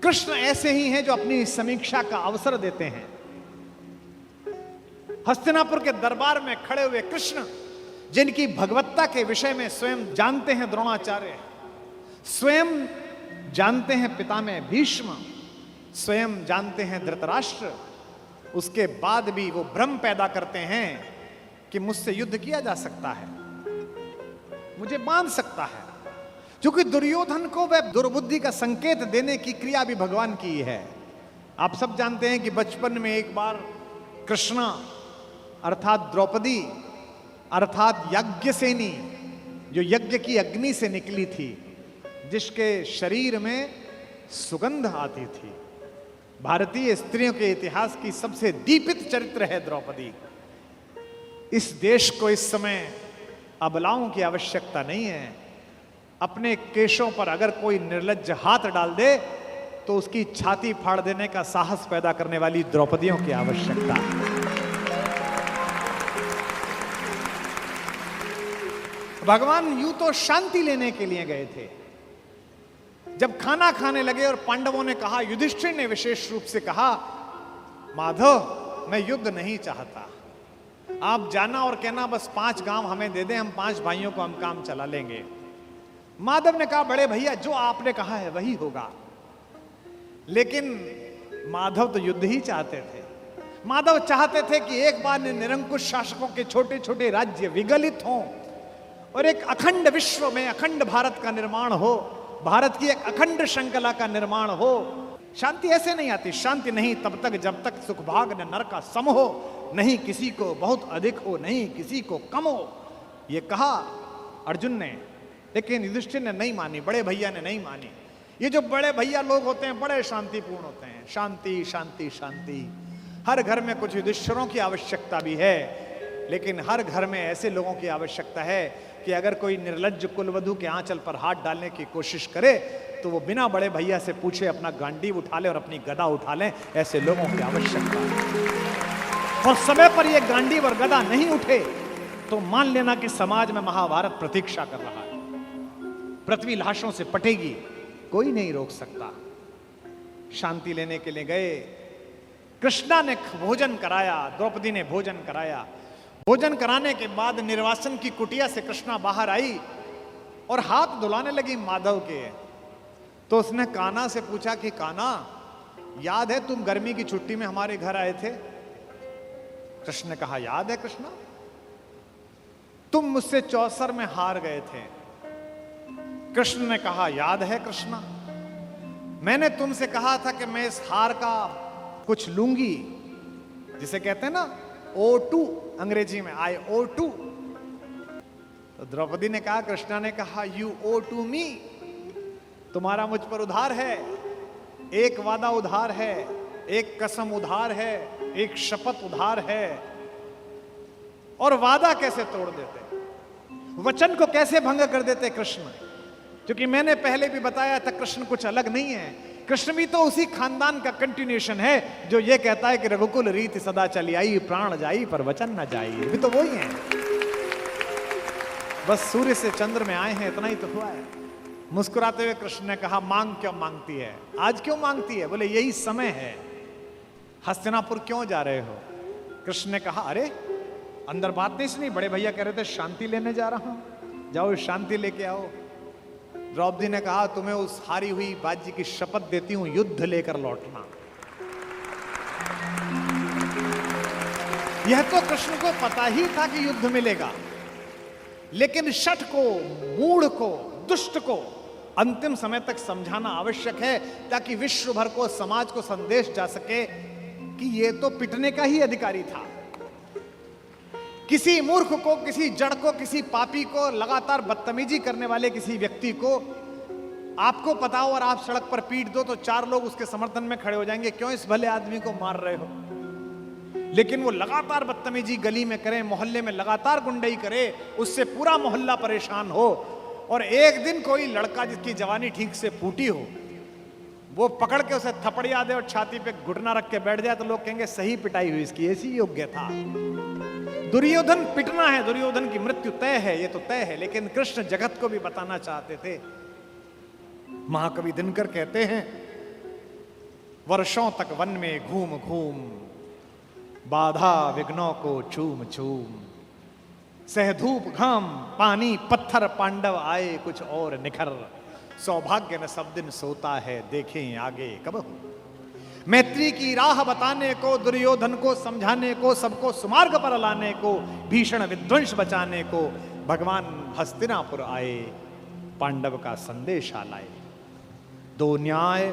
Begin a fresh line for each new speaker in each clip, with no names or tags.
कृष्ण ऐसे ही हैं जो अपनी समीक्षा का अवसर देते हैं। हस्तिनापुर के दरबार में खड़े हुए कृष्ण, जिनकी भगवत्ता के विषय में स्वयं जानते हैं द्रोणाचार्य, स्वयं जानते हैं पितामह भीष्म, स्वयं जानते हैं धृतराष्ट्र, उसके बाद भी वो भ्रम पैदा करते हैं कि मुझसे युद्ध किया जा सकता है, मुझे बांध सकता है। क्योंकि दुर्योधन को वह दुर्बुद्धि का संकेत देने की क्रिया भी भगवान की है। आप सब जानते हैं कि बचपन में एक बार कृष्णा अर्थात द्रौपदी अर्थात यज्ञसेनी, जो यज्ञ की अग्नि से निकली थी, जिसके शरीर में सुगंध आती थी, भारतीय स्त्रियों के इतिहास की सबसे दीपित चरित्र है द्रौपदी। इस देश को इस समय अबलाओं की आवश्यकता नहीं है। अपने केशों पर अगर कोई निर्लज्ज हाथ डाल दे तो उसकी छाती फाड़ देने का साहस पैदा करने वाली द्रौपदियों की आवश्यकता है। भगवान यूं तो शांति लेने के लिए गए थे। जब खाना खाने लगे और पांडवों ने कहा, युधिष्ठिर ने विशेष रूप से कहा, माधव मैं युद्ध नहीं चाहता, आप जाना और कहना बस 5 गांव हमें दे दें, हम 5 भाइयों को हम काम चला लेंगे। माधव ने कहा, बड़े भैया जो आपने कहा है वही होगा। लेकिन माधव तो युद्ध ही चाहते थे। माधव चाहते थे कि एक बार निरंकुश शासकों के छोटे छोटे राज्य विगलित हों और एक अखंड विश्व में अखंड भारत का निर्माण हो, भारत की एक अखंड श्रृंखला का निर्माण हो। शांति ऐसे नहीं आती। शांति नहीं तब तक जब तक सुख भाग न नर का सम हो, नहीं किसी को बहुत अधिक हो, नहीं किसी को कम हो। ये कहा अर्जुन ने, लेकिन युधिष्ठिर ने नहीं मानी, बड़े भैया ने नहीं मानी। ये जो बड़े भैया लोग होते हैं बड़े शांतिपूर्ण होते हैं। शांति शांति शांति। हर घर में कुछ युधिष्ठिरों की आवश्यकता भी है, लेकिन हर घर में ऐसे लोगों की आवश्यकता है कि अगर कोई निर्लज्ज कुलवधू के आंचल पर हाथ डालने की कोशिश करे तो वो बिना बड़े भैया से पूछे अपना गांडीव उठा ले और अपनी गदा उठा ले। ऐसे लोगों की आवश्यकता है। और समय पर ये गांडीव और गदा नहीं उठे तो मान लेना कि समाज में महाभारत प्रतीक्षा कर रहा है। पृथ्वी लाशों से पटेगी, कोई नहीं रोक सकता। शांति लेने के लिए गए। कृष्णा ने भोजन कराया, द्रौपदी ने भोजन कराया। भोजन कराने के बाद निर्वासन की कुटिया से कृष्णा बाहर आई और हाथ धुलाने लगी माधव के। तो उसने कान्हा से पूछा कि कान्हा, याद है तुम गर्मी की छुट्टी में हमारे घर आए थे? कृष्ण ने कहा, याद है कृष्णा, तुम मुझसे चौसर में हार गए थे। कृष्ण ने कहा, याद है कृष्णा, मैंने तुमसे कहा था कि मैं इस हार का कुछ लूंगी, जिसे कहते हैं ना O2 अंग्रेजी में, I O2। तो द्रौपदी ने कहा, कृष्णा ने कहा, You owe to me, तुम्हारा मुझ पर उधार है। एक वादा उधार है, एक कसम उधार है, एक शपथ उधार है। और वादा कैसे तोड़ देते, वचन को कैसे भंग कर देते कृष्ण? क्योंकि मैंने पहले भी बताया था कृष्ण कुछ अलग नहीं है। कृष्ण भी तो उसी खानदान का कंटिन्यूएशन है जो ये कहता है कि रघुकुल रीति सदा चली आई, प्राण जाई पर वचन न जाई। भी तो वही है, बस सूर्य से चंद्र में आए हैं, इतना ही तो हुआ है। मुस्कुराते हुए कृष्ण ने कहा, मांग क्यों मांगती है, आज क्यों मांगती है? बोले यही समय है। हस्तिनापुर क्यों जा रहे हो? कृष्ण ने कहा, अरे अंदर बात नहीं सुनी, बड़े भैया कह रहे थे शांति लेने जा रहा हूं, जाओ शांति लेके आओ। द्रौपदी ने कहा, तुम्हें उस हारी हुई बाजी की शपथ देती हूं, युद्ध लेकर लौटना। यह तो कृष्ण को पता ही था कि युद्ध मिलेगा, लेकिन शठ को, मूढ़ को, दुष्ट को अंतिम समय तक समझाना आवश्यक है, ताकि विश्व भर को, समाज को संदेश जा सके कि यह तो पिटने का ही अधिकारी था। किसी मूर्ख को, किसी जड़ को, किसी पापी को, लगातार बदतमीजी करने वाले किसी व्यक्ति को आपको पता हो और आप सड़क पर पीट दो तो 4 लोग उसके समर्थन में खड़े हो जाएंगे, क्यों इस भले आदमी को मार रहे हो? लेकिन वो लगातार बदतमीजी गली में करे, मोहल्ले में लगातार गुंडई करे, उससे पूरा मोहल्ला परेशान हो, और एक दिन कोई लड़का जिसकी जवानी ठीक से फूटी हो वो पकड़ के उसे थपड़िया दे और छाती पे घुटना रख के बैठ जाए तो लोग कहेंगे सही पिटाई हुई इसकी, ऐसी योग्य था। दुर्योधन पिटना है, दुर्योधन की मृत्यु तय है, ये तो तय है। लेकिन कृष्ण जगत को भी बताना चाहते थे। महाकवि दिनकर कहते हैं वर्षों तक वन में घूम घूम, बाधा विघ्नों को चूम चूम, सह धूप घाम पानी पत्थर, पांडव आए कुछ और निखर, सौभाग्य न सब दिन सोता है, देखें आगे कब हो। मैत्री की राह बताने को, दुर्योधन को समझाने को, सबको सुमार्ग पर लाने को, भीषण विध्वंस बचाने को भगवान हस्तिनापुर आए, पांडव का संदेशा लाए। दो न्याय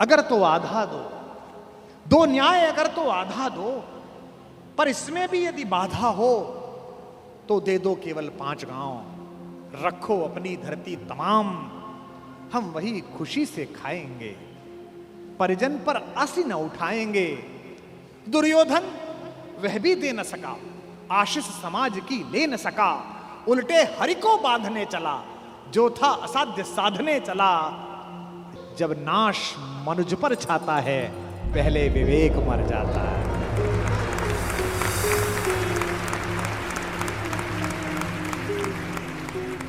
अगर तो आधा दो, दो न्याय अगर तो आधा दो, पर इसमें भी यदि बाधा हो तो दे दो केवल 5 गांव, रखो अपनी धरती तमाम, हम वही खुशी से खाएंगे, परिजन पर आसी न उठाएंगे। दुर्योधन वह भी दे न सका, आशीष समाज की ले न सका, उल्टे हरि को बांधने चला, जो था असाध्य साधने चला। जब नाश मनुज पर छाता है, पहले विवेक मर जाता है।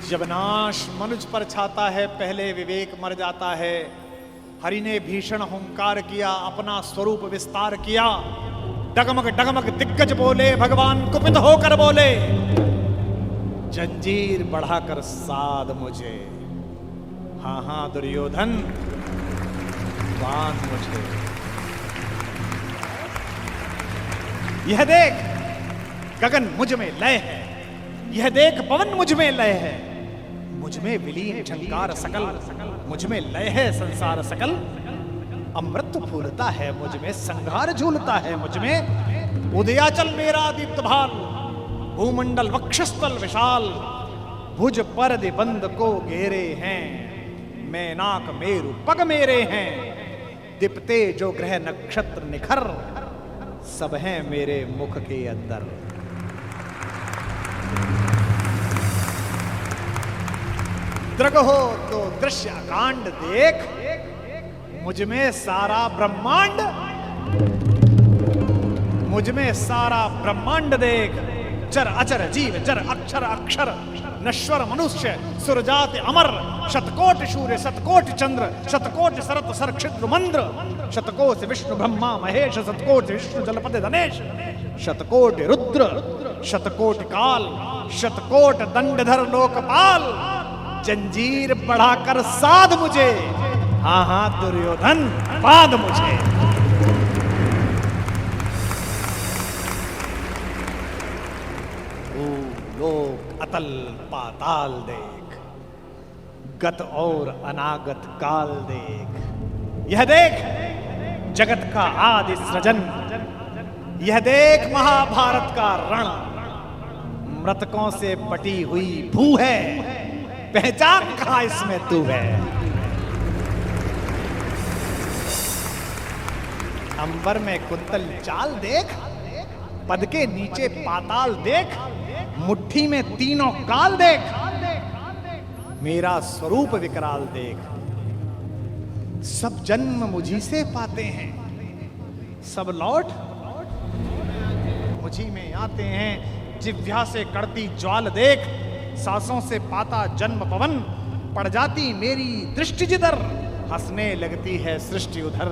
जब नाश मनुज पर छाता है, पहले विवेक मर जाता है। हरि ने भीषण हुंकार किया, अपना स्वरूप विस्तार किया, डगमग डगमग दिग्गज बोले, भगवान कुपित होकर बोले, जंजीर बढ़ाकर साध मुझे, हाँ हाँ दुर्योधन बांध मुझे। यह देख गगन मुझ में लय है, यह देख पवन मुझ में लय है, मुझ में विलीन झंकार सकल, मुझ में लय है संसार सकल। अमृत फूलता है मुझ में, संघार झूलता है मुझ में, उदयाचल मेरा दीप्त भाल, भूमंडल वक्षस्थल विशाल, भुज पर दिबंध को घेरे हैं, मैनाक मेरु पग मेरे हैं, दीप्ते जो ग्रह नक्षत्र निखर, सब हैं मेरे मुख के अंदर। दृग हो तो दृश्य कांड देख, मुझ में सारा ब्रह्मांड, मुझ में सारा ब्रह्मांड देख, चर अचर जीव जर अक्षर अक्षर, नश्वर मनुष्य सुरजात अमर, शतकोट सूर्य शतकोट चंद्र, शतकोट सरत सर क्षिद्र मंद्र, शतकोट विष्णु ब्रह्मा महेश, शतकोट विष्णु जलपति धनेश, शतकोट रुद्र शतकोट काल, शतकोट दंडधर लोकपाल, जंजीर बढ़ाकर साध मुझे, हाँ हाँ दुर्योधन बांध मुझे। लोक अतल पाताल देख, गत और अनागत काल देख, यह देख जगत का आदि सृजन, यह देख महाभारत का रण, मृतकों से पटी हुई भू है, पहचान कहां इसमें तू है। अंबर में कुंतल चाल देख, पद के नीचे पाताल देख, मुट्ठी में तीनों काल देख, मेरा स्वरूप विकराल देख। सब जन्म मुझी से पाते हैं, सब लौट मुझी में आते हैं। जिह्वा से कड़ती ज्वाल देख, सांसों से पाता जन्म पवन, पड़ जाती मेरी दृष्टि जिधर, हंसने लगती है सृष्टि उधर।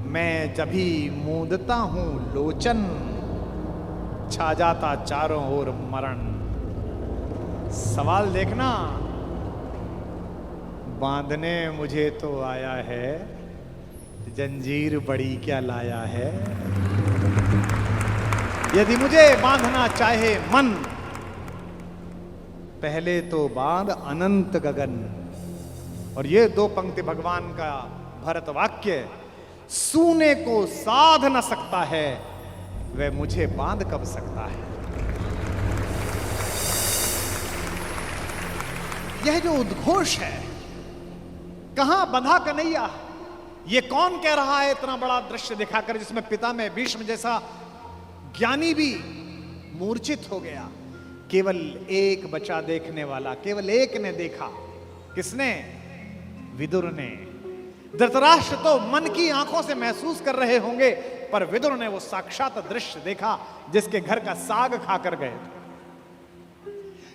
मैं जभी मूंदता हूं लोचन, छा जाता चारों ओर मरण। सवाल देखना, बांधने मुझे तो आया है, जंजीर बड़ी क्या लाया है। यदि मुझे बांधना चाहे मन, पहले तो बांध अनंत गगन। और ये 2 पंक्ति भगवान का भरत वाक्य, सूने को साध न सकता है, वह मुझे बांध कब सकता है। यह जो उद्घोष है, कहां बंधा कन्हैया, ये कौन कह रहा है इतना बड़ा दृश्य दिखाकर, जिसमें पिता में भीष्म जैसा ज्ञानी भी मूर्छित हो गया। केवल एक बचा देखने वाला, केवल एक ने देखा। किसने? विदुर ने। धृतराष्ट्र तो मन की आंखों से महसूस कर रहे होंगे, पर विदुर ने वो साक्षात दृश्य देखा जिसके घर का साग खाकर गए।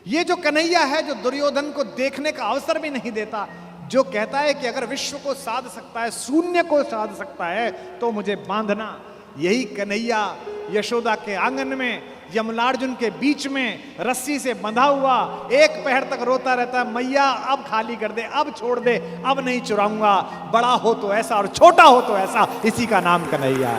ये जो कन्हैया है, जो दुर्योधन को देखने का अवसर भी नहीं देता, जो कहता है कि अगर विश्व को साध सकता है, शून्य को साध सकता है, तो मुझे बांधना। यही कन्हैया यशोदा के आंगन में यमलार्जुन के बीच में रस्सी से बंधा हुआ एक पहर तक रोता रहता है, मैया अब खाली कर दे, अब छोड़ दे, अब नहीं चुराऊंगा, बड़ा हो तो ऐसा और छोटा हो तो ऐसा, इसी का नाम कन्हैया।